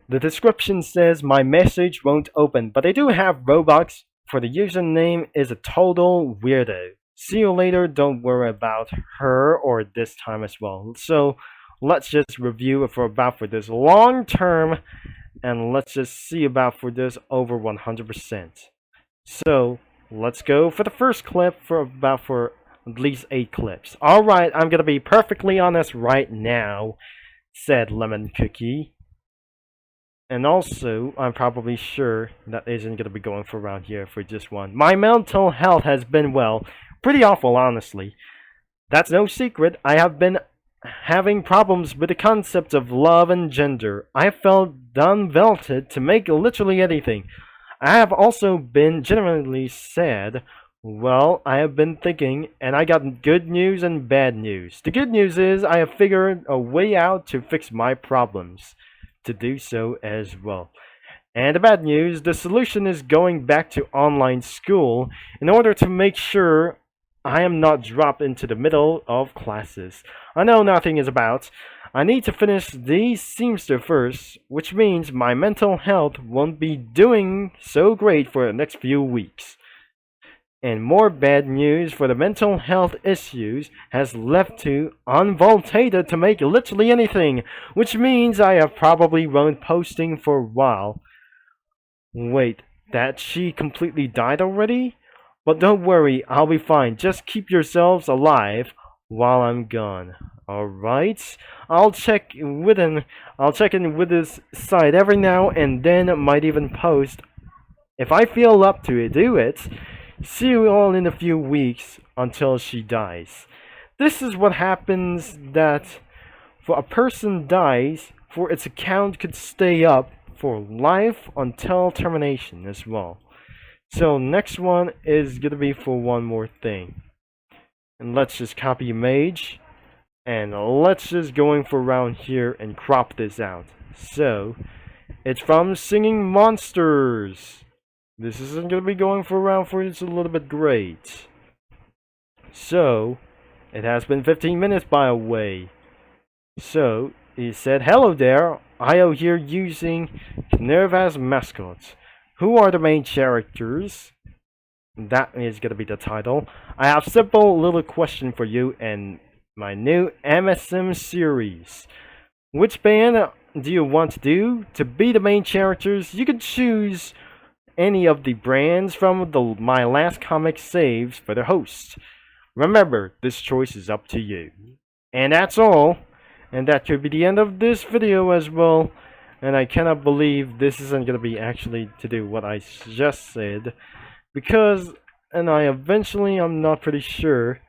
The description says my message won't open, but I do have Robux for the username is a total weirdo. See you later, don't worry about her or this time as well. So let's just review for this long term and let's just see about for this over 100%. So let's go for the first clip for at least 8 clips. Alright, I'm gonna be perfectly honest right now, said Lemon Cookie. And also, I'm probably sure that isn't gonna be going for around here for just one. My mental health has been, well, pretty awful, honestly. That's no secret. I have been having problems with the concept of love and gender. I have felt unvelted to make literally anything. I have also been genuinely sad. Well, I have been thinking, and I got good news and bad news. The good news is I have figured a way out to fix my problems. To do so as well. And the bad news, the solution is going back to online school in order to make sure I am not dropped into the middle of classes. I know nothing is about. I need to finish these semester first, which means my mental health won't be doing so great for the next few weeks. And more bad news for the mental health issues has left to unvoltated to make literally anything, which means I have probably won't posting for a while. Wait, that she completely died already? But don't worry, I'll be fine. Just keep yourselves alive while I'm gone. Alright? I'll check in with this site every now and then, might even post if I feel up to it, do it. See you all in a few weeks until she dies. This is what happens that for a person dies, for its account could stay up for life until termination as well. So next one is gonna be for one more thing. And let's just copy image and let's just going for around here and crop this out. So it's from Singing Monsters. This isn't going to be going for around for it's a little bit great. So, it has been 15 minutes by the way. So, he said, hello there, IO here using Nerve as mascots. Who are the main characters? That is going to be the title. I have a simple little question for you in my new MSM series. Which band do you want to do to be the main characters? You can choose any of the brands from my last comic saves for the host. Remember, this choice is up to you. And that's all. And that could be the end of this video as well. And I cannot believe this isn't going to be actually to do what I just said. Because, I'm not pretty sure,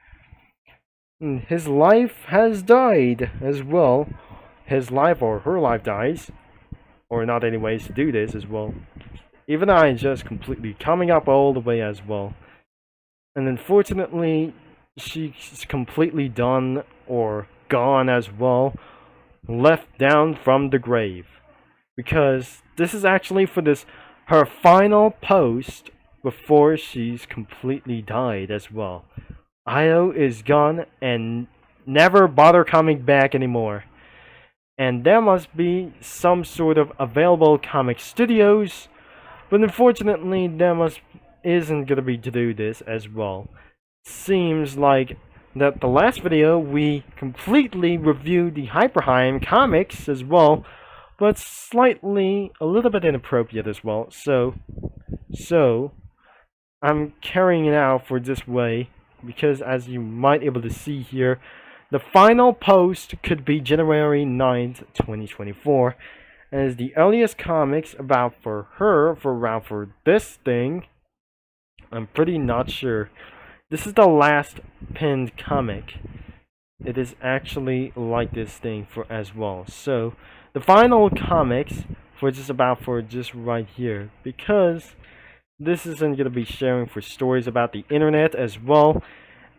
his life has died as well. His life or her life dies. Or not anyways to do this as well. Even I just completely coming up all the way as well. And unfortunately, she's completely done or gone as well. Left down from the grave. Because this is actually for her final post before she's completely died as well. IO is gone and never bother coming back anymore. And there must be some sort of available comic studios. But unfortunately, there isn't gonna be to do this as well. Seems like that the last video we completely reviewed the Hyperheim comics as well, but slightly a little bit inappropriate as well. So I'm carrying it out for this way because as you might be able to see here, the final post could be January 9th, 2024. As the earliest comics about for her for this thing, I'm pretty not sure. This is the last pinned comic. It is actually like this thing for as well. So the final comics for just right here, because this isn't gonna be sharing for stories about the internet as well,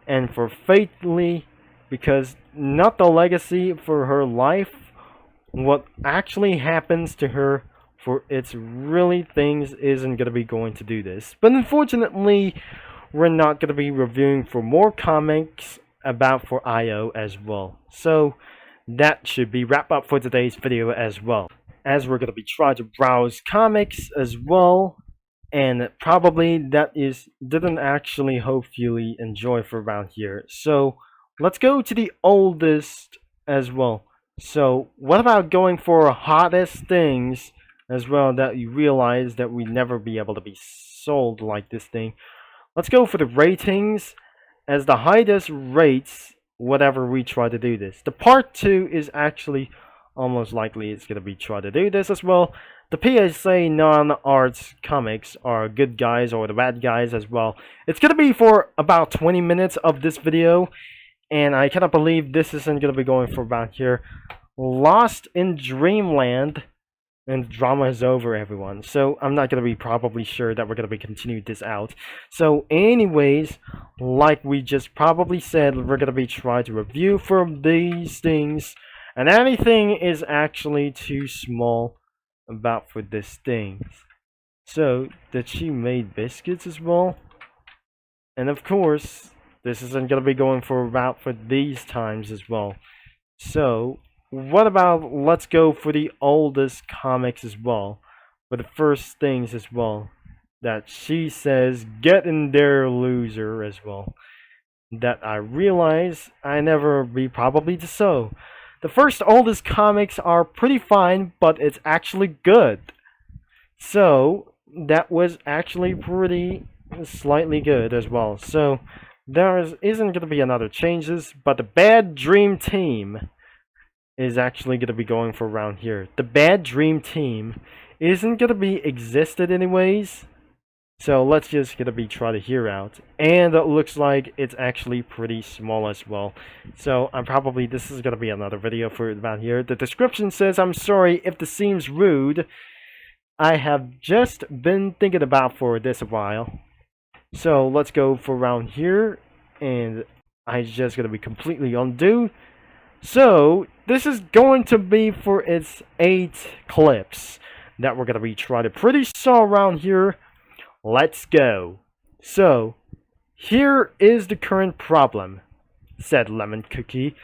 and for Fatally, because not the legacy for her life. What actually happens to her for its really things isn't going to be going to do this. But unfortunately, we're not going to be reviewing for more comics about for IO as well. So that should be wrap up for today's video as well. as we're gonna be trying to browse comics as well, and probably that is didn't actually hopefully enjoy for around here. So let's go to the oldest as well. So what about going for hottest things as well that you realize that we never be able to be sold like this thing? Let's go for the ratings as the highest rates whatever we try to do this. The part 2 is actually almost likely it's going to be try to do this as well. The PSA non-arts comics are good guys or the bad guys as well. It's going to be for about 20 minutes of this video, and I cannot believe this isn't going to be going for about here. Lost in Dreamland, and the drama is over, everyone. So I'm not going to be probably sure that we're going to be continuing this out. So anyways, like we just probably said, we're going to be trying to review for these things, and anything is actually too small about for this thing. So that she made biscuits as well, and of course this isn't going to be going for about for these times as well. So what about let's go for the oldest comics as well, for the first things as well that she says get in there loser as well, that I realize I never be probably to so. The first oldest comics are pretty fine, but it's actually good. So that was actually pretty slightly good as well. So there isn't going to be another changes, but the Bad Dream Team is actually going to be going for around here. The Bad Dream Team isn't going to be existed anyways. So let's just gonna be try to hear out, and it looks like it's actually pretty small as well. So I'm probably this is gonna be another video for about here. The description says, "I'm sorry if this seems rude. I have just been thinking about for this a while." So let's go for around here, and I just gonna be completely undo. So this is going to be for its 8 clips that we're gonna be trying to pretty saw around here. Let's go. So, here is the current problem, said Lemon Cookie.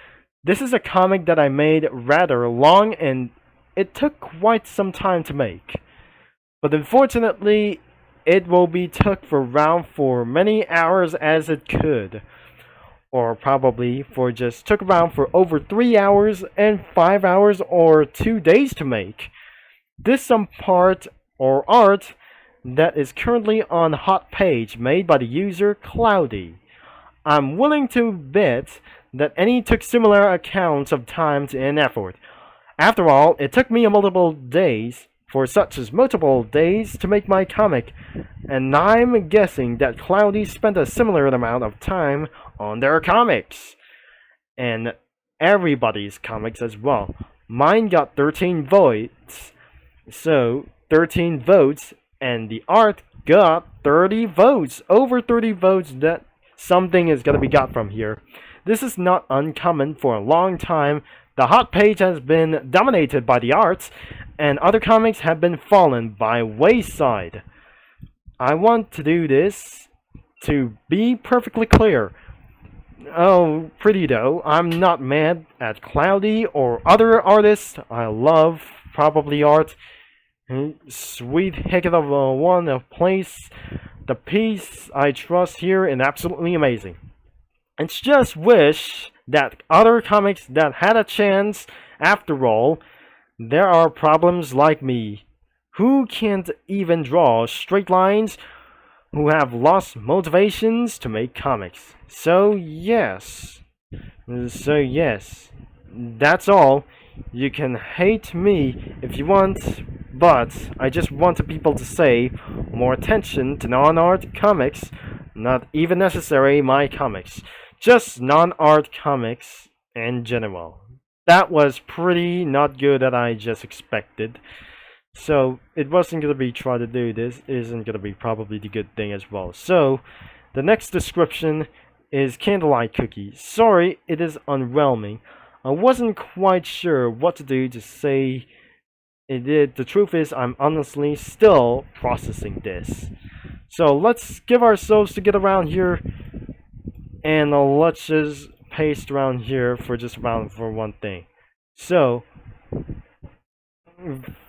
This is a comic that I made rather long, and it took quite some time to make. But unfortunately, it will be took for around for many hours as it could. Or probably for just took around for over 3 hours and 5 hours or 2 days to make. This some part or art that is currently on hot page made by the user Cloudy. I'm willing to bet that any took similar accounts of time and effort. After all, it took me multiple days to make my comic, and I'm guessing that Cloudy spent a similar amount of time on their comics. And everybody's comics as well. Mine got 13 votes, so 13 votes, and the art got 30 votes. Over 30 votes, that something is gonna be got from here. This is not uncommon for a long time. The hot page has been dominated by the arts, and other comics have been fallen by wayside. I want to do this to be perfectly clear. Oh, pretty though, I'm not mad at Cloudy or other artists. I love probably art. Sweet heck of a one of place. The piece I trust here and absolutely amazing. It's just wish that other comics that had a chance. After all, there are problems like me, who can't even draw straight lines, who have lost motivations to make comics. So yes, that's all. You can hate me if you want, but I just want people to say more attention to non-art comics, not even necessary my comics, just non-art comics in general. That was pretty not good that I just expected. So it wasn't going to be try to do this, isn't going to be probably the good thing as well. So the next description is Candlelight Cookie. Sorry, it is underwhelming. I wasn't quite sure what to do to say it did. The truth is, I'm honestly still processing this. So let's give ourselves to get around here, and let's just paste around here for just around for one thing. So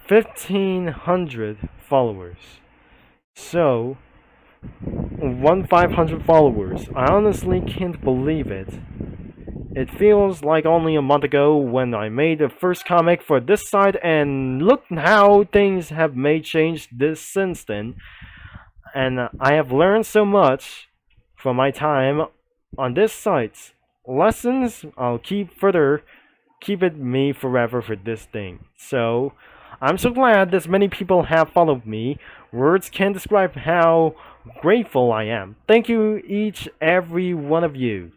1,500 followers. So, 1,500 followers. I honestly can't believe it. It feels like only a month ago when I made the first comic for this site, and look how things have made change since then. And I have learned so much from my time on this site. Lessons I'll keep it me forever for this thing. So I'm so glad this many people have followed me. Words can't describe how grateful I am. Thank you, every one of you.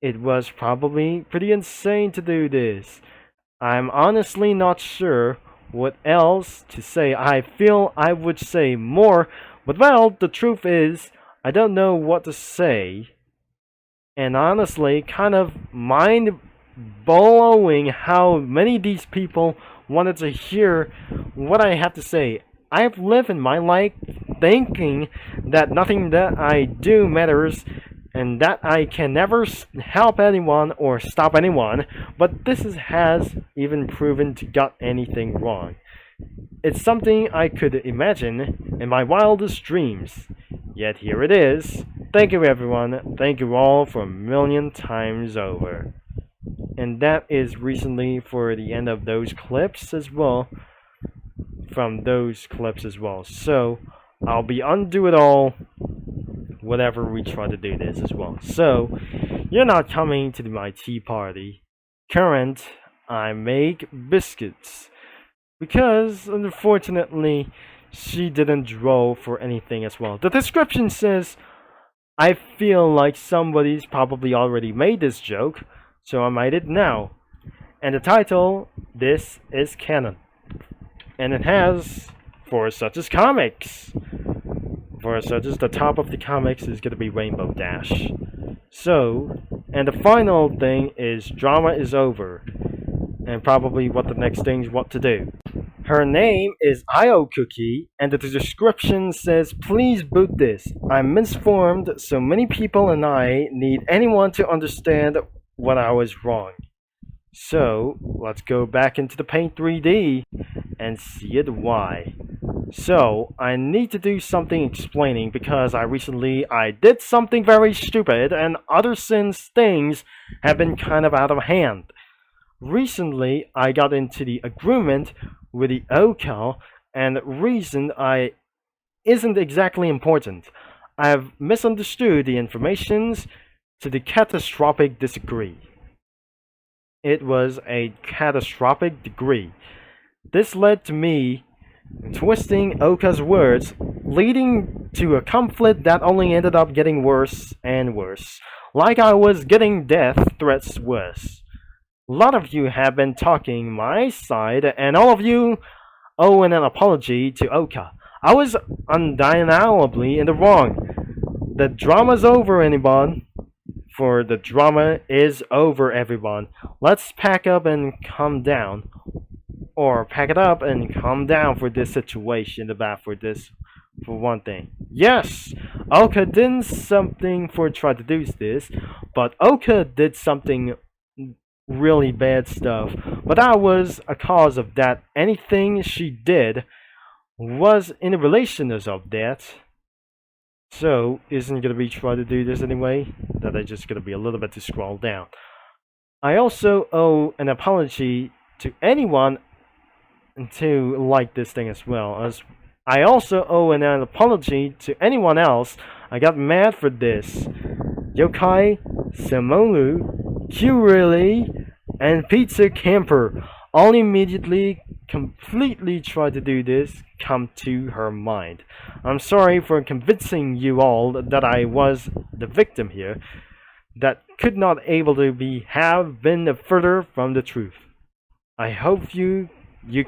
It was probably pretty insane to do this. I'm honestly not sure what else to say. I feel I would say more, but well, the truth is, I don't know what to say. And honestly, kind of mind-blowing how many of these people wanted to hear what I have to say. I've lived in my life thinking that nothing that I do matters and that I can never help anyone or stop anyone, but this has even proven to got anything wrong. It's something I could imagine in my wildest dreams. Yet here it is. Thank you everyone. Thank you all for a million times over. And that is recently for the end of those clips as well. From those clips as well. So I'll be undo it all whenever we try to do this as well. So you're not coming to my tea party. Current, I make biscuits. Because unfortunately she didn't draw for anything as well. The description says, I feel like somebody's probably already made this joke, so I made it now. And the title, this is canon. And it has, for such as comics. For such as the top of the comics is going to be Rainbow Dash. So, and the final thing is drama is over. And probably what the next thing is what to do. Her name is IO Cookie, and the description says, please boot this. I'm misinformed, so many people and I need anyone to understand when I was wrong. So, let's go back into the Paint 3D and see it why. So, I need to do something explaining because I did something very stupid and other since things have been kind of out of hand. Recently, I got into the agreement with the OCal, and the reason isn't exactly important. I have misunderstood the informations to the catastrophic degree. It was a catastrophic degree. This led to me twisting Oka's words, leading to a conflict that only ended up getting worse and worse. Like I was getting death threats worse. A lot of you have been talking my side, and all of you owe an apology to Oka. I was undeniably in the wrong. The drama's over, anyone. For the drama is over, everyone. Let's pack up and calm down. Or pack it up and calm down for this situation, for one thing. Yes, Oka did something for try to do this, but Oka did something really bad stuff, but I was a cause of that. Anything she did was in a relation of that. So isn't gonna be trying to do this anyway. That I just gonna be a little bit to scroll down. I also owe an apology to anyone to like this thing as well, as I also owe an apology to anyone else I got mad for this. Yokai, Samolu, Q-Really, and Pizza Camper all immediately completely tried to do this come to her mind. I'm sorry for convincing you all that I was the victim here, that could not able to have been further from the truth. I hope you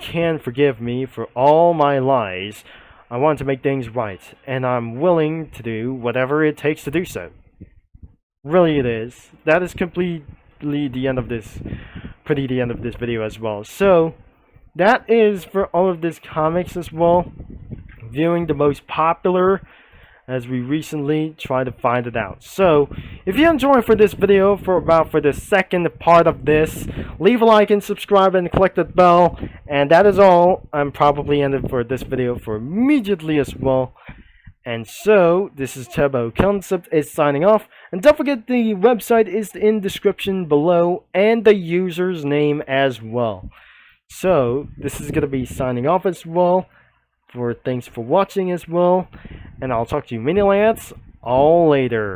can forgive me for all my lies. I want to make things right, and I'm willing to do whatever it takes to do so. Really it is. That is completely the end of this video as well. So that is for all of this comics as well. Viewing the most popular as we recently tried to find it out. So if you enjoyed for this video, for the second part of this, leave a like and subscribe and click the bell. And that is all. I'm probably ended for this video for immediately as well. And so this is Turbo Concept is signing off, and don't forget the website is in description below and the user's name as well. So this is gonna be signing off as well. Thanks for watching as well, and I'll talk to you mini lads all later.